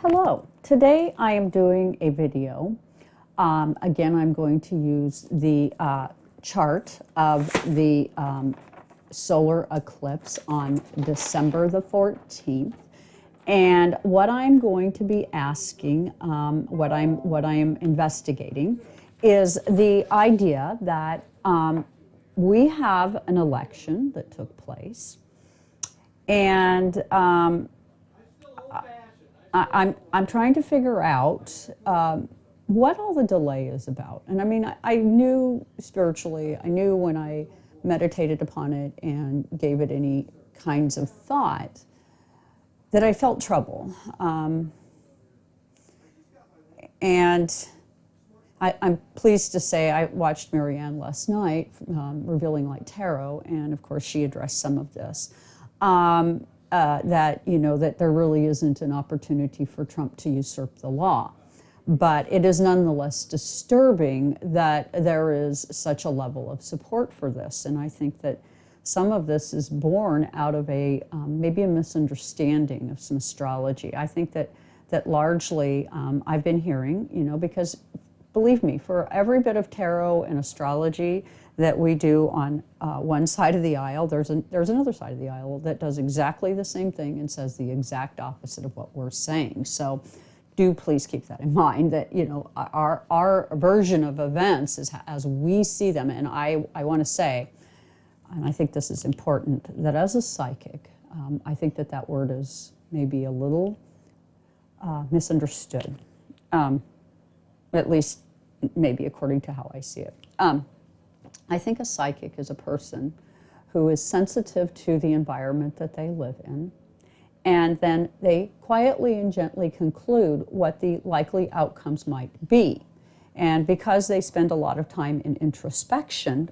Hello, today I am doing a video. Again, I'm going to use the chart of the solar eclipse on December the 14th. And what I'm going to be asking, what I am investigating, is the idea that we have an election that took place, and I'm trying to figure out what all the delay is about. And I mean, I knew spiritually, I knew when I meditated upon it and gave it any kinds of thought that I felt trouble. And I'm pleased to say I watched Marianne last night, Revealing Light Tarot, and of course she addressed some of this. That, that there really isn't an opportunity for Trump to usurp the law. But it is nonetheless disturbing that there is such a level of support for this. And I think that some of this is born out of maybe a misunderstanding of some astrology. I think that largely I've been hearing, because believe me, for every bit of tarot and astrology that we do on one side of the aisle, there's another side of the aisle that does exactly the same thing and says the exact opposite of what we're saying. So do please keep that in mind, that our version of events is as we see them. And I want to say, and I think this is important, that as a psychic, I think that word is maybe a little misunderstood, at least maybe according to how I see it. I think a psychic is a person who is sensitive to the environment that they live in, and then they quietly and gently conclude what the likely outcomes might be. And because they spend a lot of time in introspection,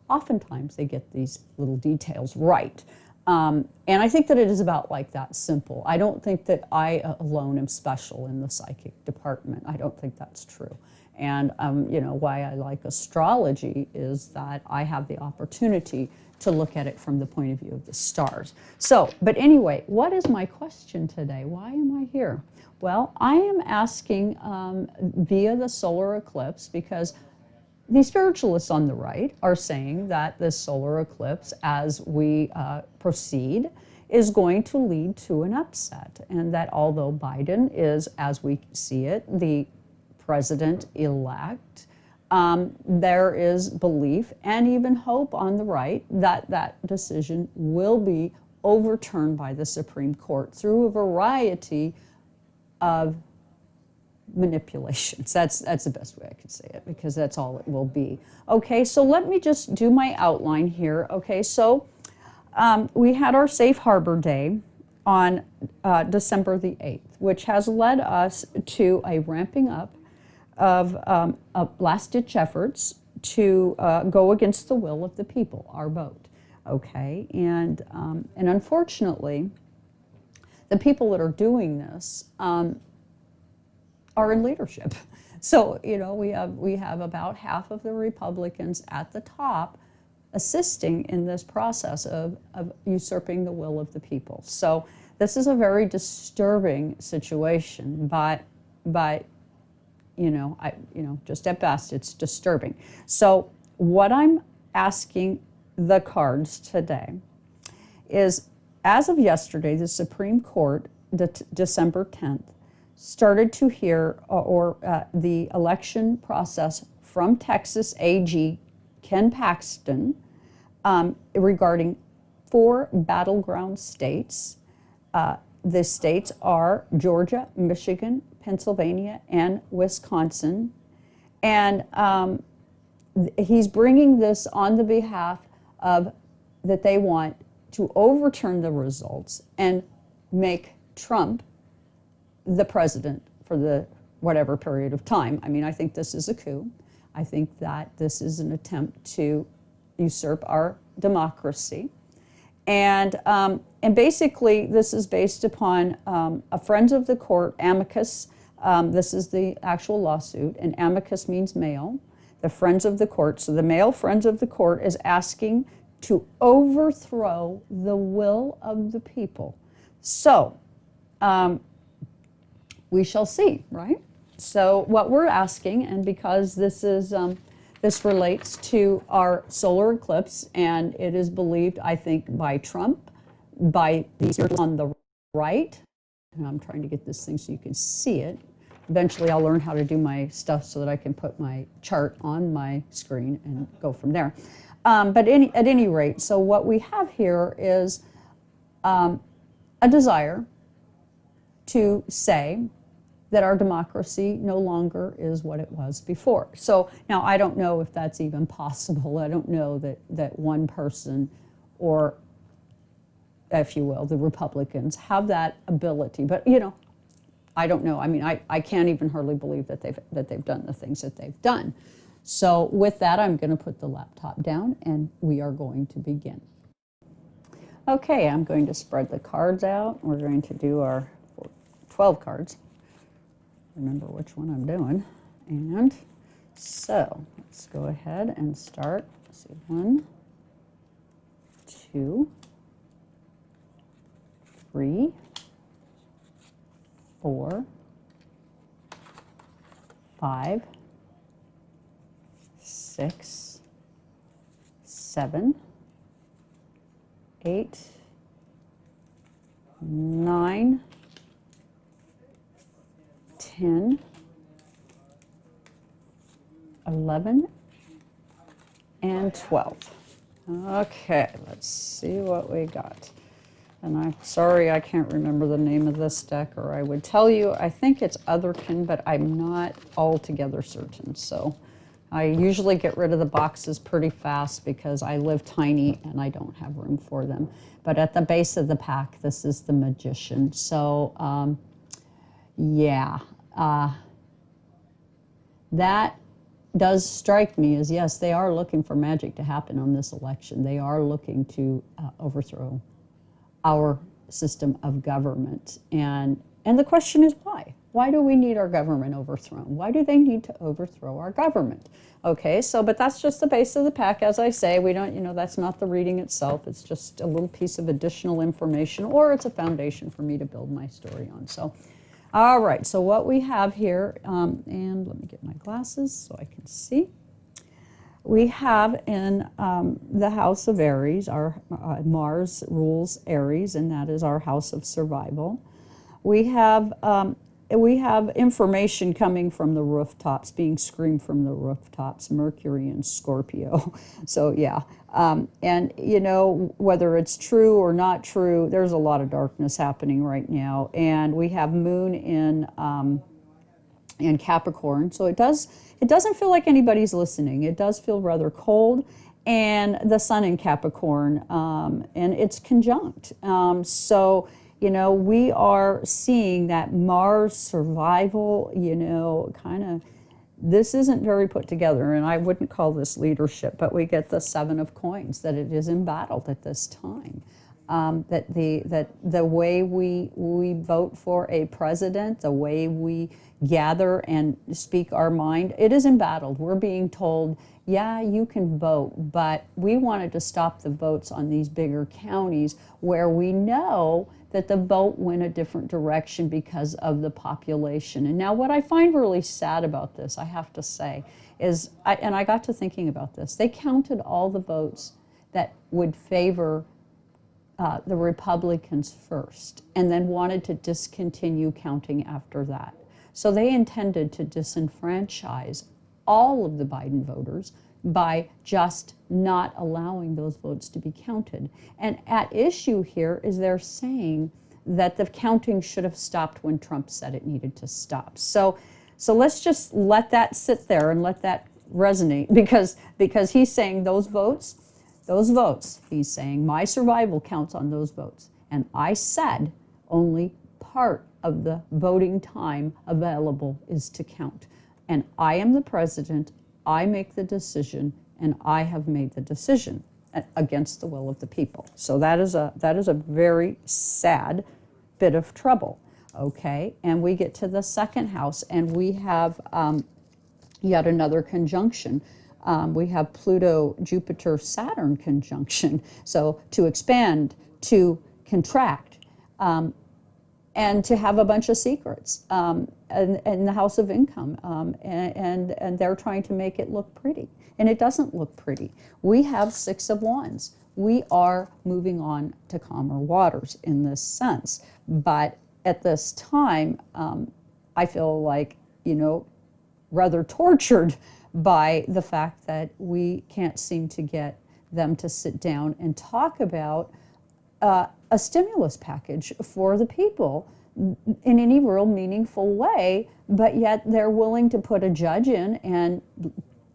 oftentimes they get these little details right. And I think that it is about like that simple. I don't think that I alone am special in the psychic department. I don't think that's true. And why I like astrology is that I have the opportunity to look at it from the point of view of the stars. So, but anyway, what is my question today? Why am I here? Well, I am asking via the solar eclipse, because the spiritualists on the right are saying that this solar eclipse, as we proceed, is going to lead to an upset, and that although Biden is, as we see it, the president-elect, there is belief and even hope on the right that that decision will be overturned by the Supreme Court through a variety of manipulations. That's the best way I could say it, because that's all it will be. Okay, so let me just do my outline here. Okay, so we had our Safe Harbor Day on December the 8th, which has led us to a ramping up of last-ditch efforts to go against the will of the people, our vote. Okay, and unfortunately, the people that are doing this are in leadership. So we have about half of the Republicans at the top assisting in this process of usurping the will of the people. So this is a very disturbing situation, but just at best, it's disturbing. So what I'm asking the cards today is, as of yesterday, the Supreme Court, December 10th, started to hear the election process from Texas AG Ken Paxton regarding 4 battleground states. The states are Georgia, Michigan, Pennsylvania, and Wisconsin. And he's bringing this on the behalf of that they want to overturn the results and make Trump the president for the whatever period of time. I mean, I think this is a coup. I think that this is an attempt to usurp our democracy. And basically, this is based upon a Friends of the Court, amicus. This is the actual lawsuit, and amicus means male. The Friends of the Court. So the male Friends of the Court is asking to overthrow the will of the people. So we shall see, right? So what we're asking, and because this is this relates to our solar eclipse, and it is believed, I think, by Trump, by the spiritualists on the right, and I'm trying to get this thing so you can see it. Eventually I'll learn how to do my stuff so that I can put my chart on my screen and go from there. But at any rate, so what we have here is a desire to say that our democracy no longer is what it was before. So now I don't know if that's even possible. I don't know that one person, or if you will, the Republicans have that ability. But you know, I don't know. I mean, I can't even hardly believe that they've done the things that they've done. So with that, I'm going to put the laptop down and we are going to begin. Okay, I'm going to spread the cards out. We're going to do our 12 cards. Remember which one I'm doing. And so let's go ahead and start. Let's see, 1, 2, 3, 4, 5, 6, 7, 8, 9, 10, 11, and 12. Okay, let's see what we got. And I'm sorry I can't remember the name of this deck, or I would tell you. I think it's Otherkin, but I'm not altogether certain. So I usually get rid of the boxes pretty fast because I live tiny and I don't have room for them. But at the base of the pack, this is the Magician. So yeah, that does strike me as, yes, they are looking for magic to happen on this election. They are looking to overthrow our system of government. And the question is why? Why do we need our government overthrown? Why do they need to overthrow our government? Okay, so, but that's just the base of the pack. As I say, we don't, you know, that's not the reading itself. It's just a little piece of additional information, or it's a foundation for me to build my story on. So, all right, so what we have here, and let me get my glasses so I can see. We have in the house of Aries, our Mars rules Aries, and that is our house of survival. We have information coming from the rooftops, being screamed from the rooftops, Mercury and Scorpio. So yeah, and you know, whether it's true or not true, there's a lot of darkness happening right now. And we have Moon in Capricorn, so it doesn't feel like anybody's listening. It does feel rather cold. And the Sun in Capricorn, and it's conjunct. So, you know, we are seeing that Mars survival, you know, kind of, this isn't very put together, and I wouldn't call this leadership, but we get the 7 of coins, that it is embattled at this time. That the way we vote for a president, the way we gather and speak our mind, it is embattled. We're being told, yeah, you can vote, but we wanted to stop the votes on these bigger counties where we know that the vote went a different direction because of the population. And now what I find really sad about this, I have to say, is, and I got to thinking about this, they counted all the votes that would favor the Republicans first, and then wanted to discontinue counting after that. So they intended to disenfranchise all of the Biden voters by just not allowing those votes to be counted. And at issue here is they're saying that the counting should have stopped when Trump said it needed to stop. So let's just let that sit there and let that resonate, because he's saying those votes, he's saying my survival counts on those votes. And I said only part of the voting time available is to count. And I am the president, I make the decision, and I have made the decision against the will of the people. So that is a very sad bit of trouble, okay? And we get to the second house, and we have yet another conjunction. We have Pluto, Jupiter, Saturn conjunction. So to expand, to contract. and to have a bunch of secrets, and the house of income, and they're trying to make it look pretty, and it doesn't look pretty. We have Six of Wands. We are moving on to calmer waters in this sense, but at this time, I feel like, rather tortured by the fact that we can't seem to get them to sit down and talk about a stimulus package for the people in any real meaningful way, but yet they're willing to put a judge in and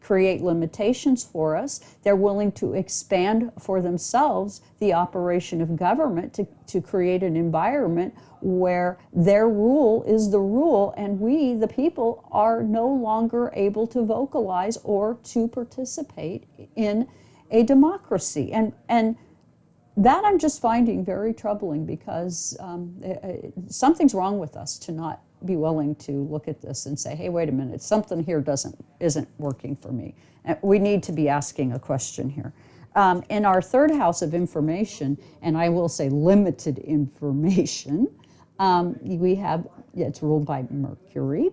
create limitations for us. They're willing to expand for themselves the operation of government to create an environment where their rule is the rule, and we, the people, are no longer able to vocalize or to participate in a democracy. And that I'm just finding very troubling, because something's wrong with us to not be willing to look at this and say, hey, wait a minute, something here isn't working for me. We need to be asking a question here. In our third house of information, and I will say limited information, we have, it's ruled by Mercury.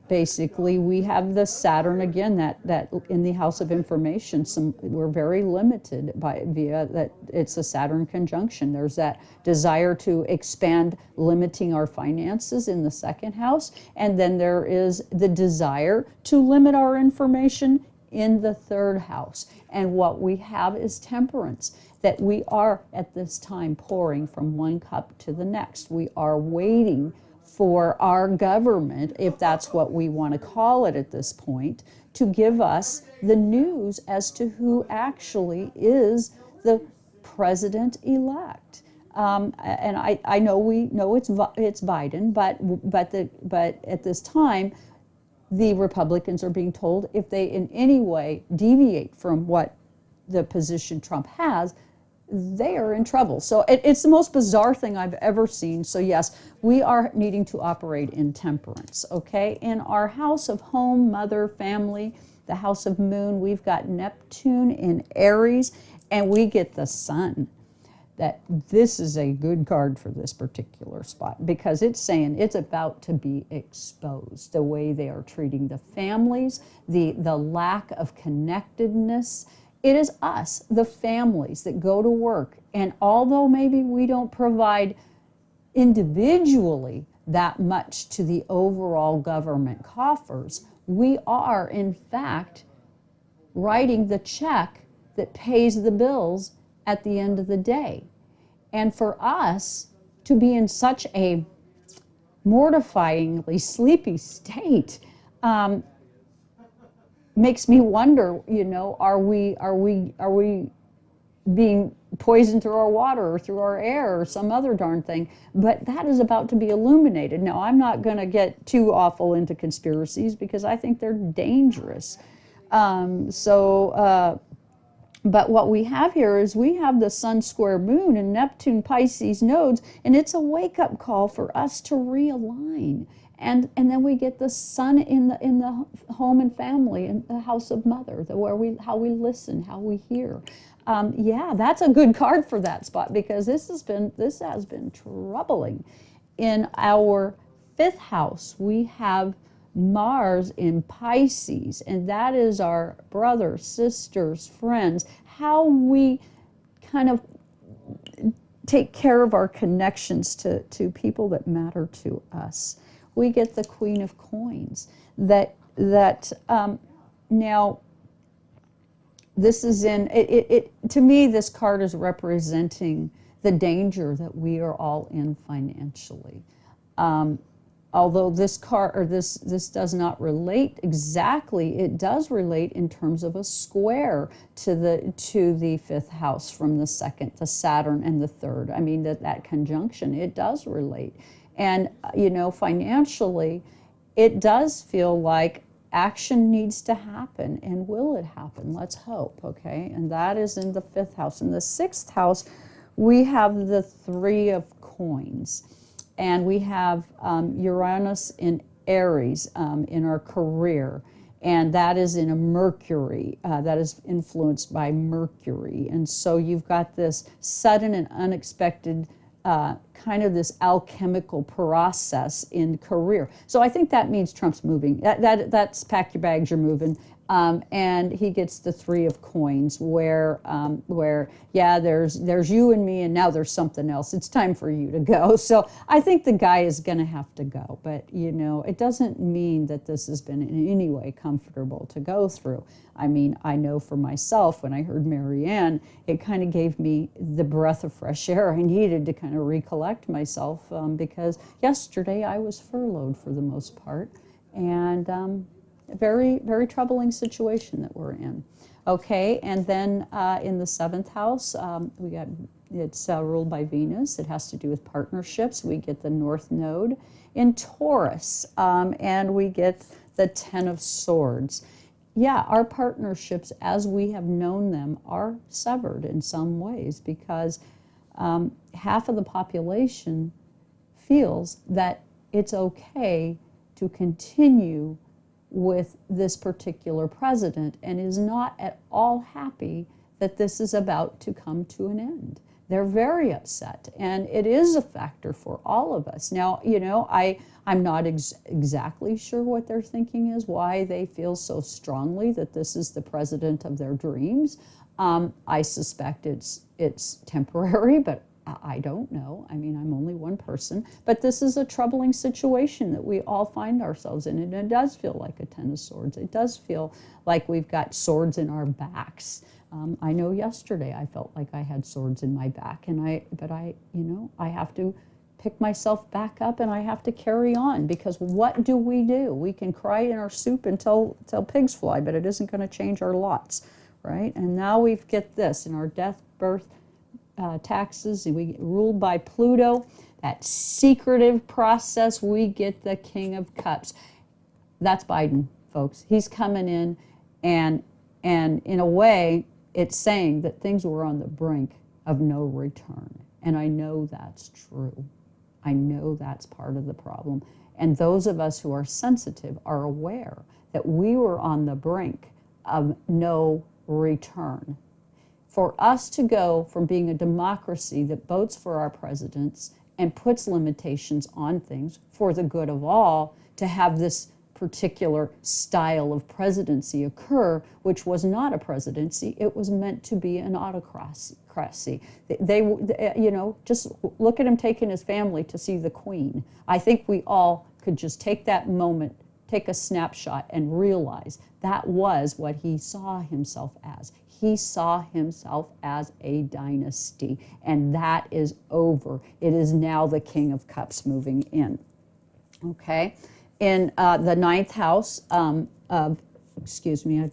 Basically, we have the Saturn again, that in the house of information, we're very limited via that. It's a Saturn conjunction. There's that desire to expand, limiting our finances in the second house, and then there is the desire to limit our information in the third house. And what we have is temperance, that we are at this time pouring from one cup to the next. We are waiting for our government, if that's what we want to call it at this point, to give us the news as to who actually is the president-elect. And I know we know it's Biden, but at this time, the Republicans are being told if they in any way deviate from what the position Trump has, they are in trouble. So it's the most bizarre thing I've ever seen. So yes, we are needing to operate in temperance, okay? In our house of home, mother, family, the house of moon, we've got Neptune in Aries, and we get the sun. That this is a good card for this particular spot, because it's saying it's about to be exposed, the way they are treating the families, the lack of connectedness. It is us, the families, that go to work, and although maybe we don't provide individually that much to the overall government coffers, we are in fact writing the check that pays the bills at the end of the day. And for us to be in such a mortifyingly sleepy state makes me wonder, are we being poisoned through our water or through our air or some other darn thing? But that is about to be illuminated. Now, I'm not going to get too awful into conspiracies, because I think they're dangerous. But what we have here is we have the Sun square Moon and Neptune Pisces nodes, and it's a wake-up call for us to realign. And then we get the Sun in the home and family, in the house of mother, how we listen, how we hear. Yeah, that's a good card for that spot, because this has been troubling. In our fifth house, we have Mars in Pisces, and that is our brothers, sisters, friends, how we kind of take care of our connections to people that matter to us. We get the Queen of Coins. Now, this is to me, this card is representing the danger that we are all in financially. Although this card, or this does not relate exactly, it does relate in terms of a square to the fifth house from the second, the Saturn and the third. I mean, that conjunction, it does relate. And, financially, it does feel like action needs to happen. And will it happen? Let's hope, okay? And that is in the fifth house. In the sixth house, we have the Three of Coins. And we have Uranus in Aries in our career, and that is in a Mercury, that is influenced by Mercury. And so you've got this sudden and unexpected kind of this alchemical process in career. So I think that means Trump's moving. That's pack your bags, you're moving. And he gets the 3 of coins where yeah, there's you and me, and now there's something else. It's time for you to go. So I think the guy is going to have to go. But, you know, it doesn't mean that this has been in any way comfortable to go through. I mean, I know for myself, when I heard Marianne, it kind of gave me the breath of fresh air I needed to kind of recollect myself, because yesterday I was furloughed for the most part. And a very, very troubling situation that we're in. Okay, and then in the 7th house, we got, it's ruled by Venus. It has to do with partnerships. We get the North Node in Taurus, and we get the 10 of Swords. Yeah, our partnerships as we have known them are severed in some ways, because half of the population feels that it's okay to continue with this particular president and is not at all happy that this is about to come to an end. They're very upset, and it is a factor for all of us. Now, you know, I'm not exactly sure what their thinking is, why they feel so strongly that this is the president of their dreams. I suspect it's temporary, but I don't know. I mean, I'm only one person, but this is a troubling situation that we all find ourselves in, and it does feel like a 10 of Swords. It does feel like we've got swords in our backs. I know yesterday I felt like I had swords in my back, but I, you know, I have to pick myself back up, and I have to carry on, because what do? We can cry in our soup until pigs fly, but it isn't going to change our lots, right? And now we get this in our death, birth, taxes, and we get ruled by Pluto, that secretive process. We get the King of Cups. That's Biden, folks. He's coming in, and in a way, it's saying that things were on the brink of no return. And I know that's true. I know that's part of the problem. And those of us who are sensitive are aware that we were on the brink of no return. For us to go from being a democracy that votes for our presidents and puts limitations on things for the good of all, to have this particular style of presidency occur, which was not a presidency, it was meant to be an autocracy. They, you know, just look at him taking his family to see the Queen. I think we all could just take that moment, take a snapshot, and realize that was what he saw himself as. He saw himself as a dynasty, and that is over. It is now the King of Cups moving in. Okay, in the 9th house of, excuse me,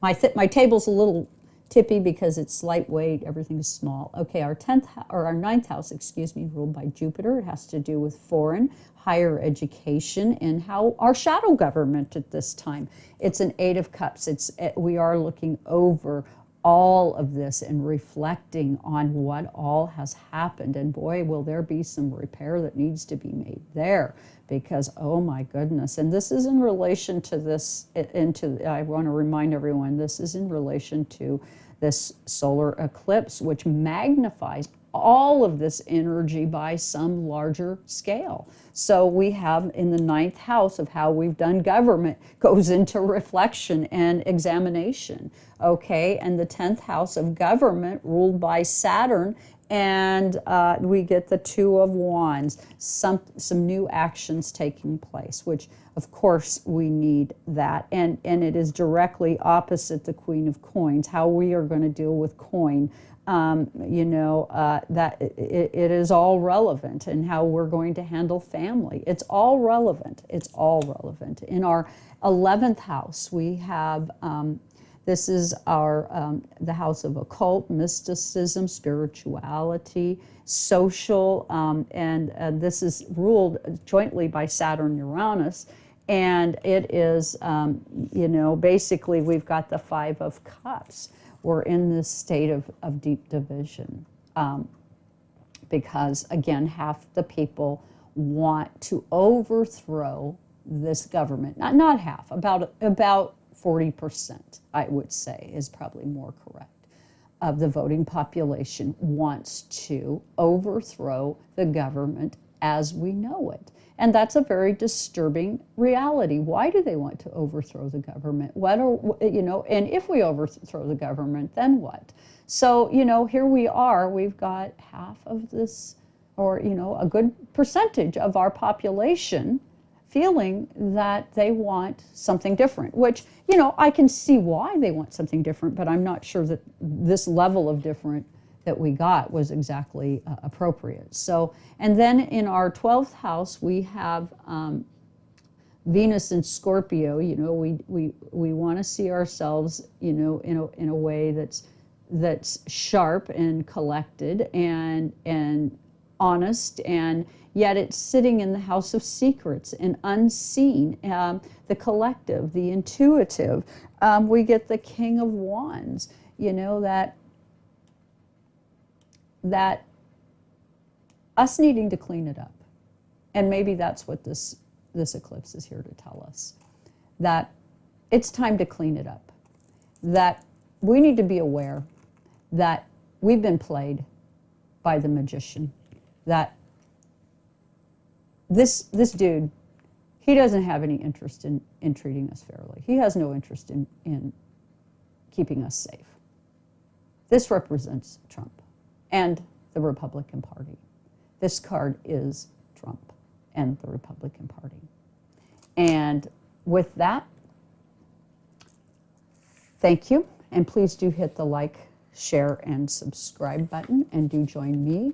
my table's a little tippy because it's lightweight, everything is small. Okay, our 9th house, excuse me, ruled by Jupiter. It has to do with foreign, higher education, and how our shadow government at this time. It's an 8 of Cups. We are looking over all of this and reflecting on what all has happened. And boy, will there be some repair that needs to be made there, because oh my goodness. And this is in relation to this, I want to remind everyone, this is in relation to this solar eclipse, which magnifies all of this energy by some larger scale. So we have in the 9th house of how we've done government goes into reflection and examination. Okay, and the 10th house of government ruled by Saturn, and we get the 2 of Wands, some new actions taking place, which of course we need that, and it is directly opposite the Queen of Coins, how we are going to deal with coin. That it is all relevant, and how we're going to handle family. It's all relevant. It's all relevant. In our 11th house, we have, this is our, the house of occult, mysticism, spirituality, social, and this is ruled jointly by Saturn, Uranus. And it is, basically we've got the 5 of Cups. We're in this state of deep division, because, again, half the people want to overthrow this government. Not half, about 40%, I would say, is probably more correct. of the voting population wants to overthrow the government as we know it. And that's a very disturbing reality. Why do they want to overthrow the government? What are, and if we overthrow the government, then what? So, here we are, we've got half of this, or, a good percentage of our population feeling that they want something different, which, I can see why they want something different, but I'm not sure that this level of different that we got was exactly appropriate. So, and then in our 12th house, we have Venus in Scorpio. We want to see ourselves, in a way that's sharp and collected and honest, and yet it's sitting in the house of secrets and unseen, the collective, the intuitive. We get the King of Wands, that us needing to clean it up. And maybe that's what this eclipse is here to tell us, that it's time to clean it up, that we need to be aware that we've been played by the magician, that this dude, he doesn't have any interest in treating us fairly. He has no interest in keeping us safe. This represents Trump and the Republican Party. This card is Trump and the Republican Party. And with that, thank you. And please do hit the like, share, and subscribe button. And do join me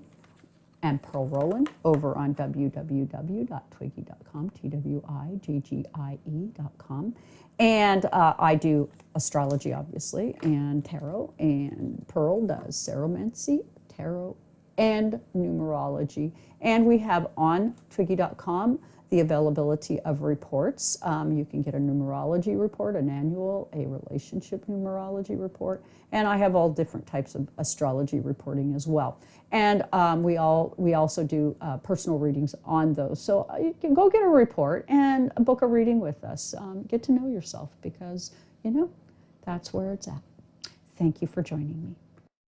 and Pearl Rowland over on www.twiggy.com, TWIGGIE.com. And I do astrology, obviously, and tarot, and Pearl does ceromancy, tarot, and numerology. And we have on Twiggy.com the availability of reports. You can get a numerology report, an annual, a relationship numerology report, and I have all different types of astrology reporting as well. And we also do personal readings on those. So you can go get a report and book a reading with us. Get to know yourself, because, that's where it's at. Thank you for joining me.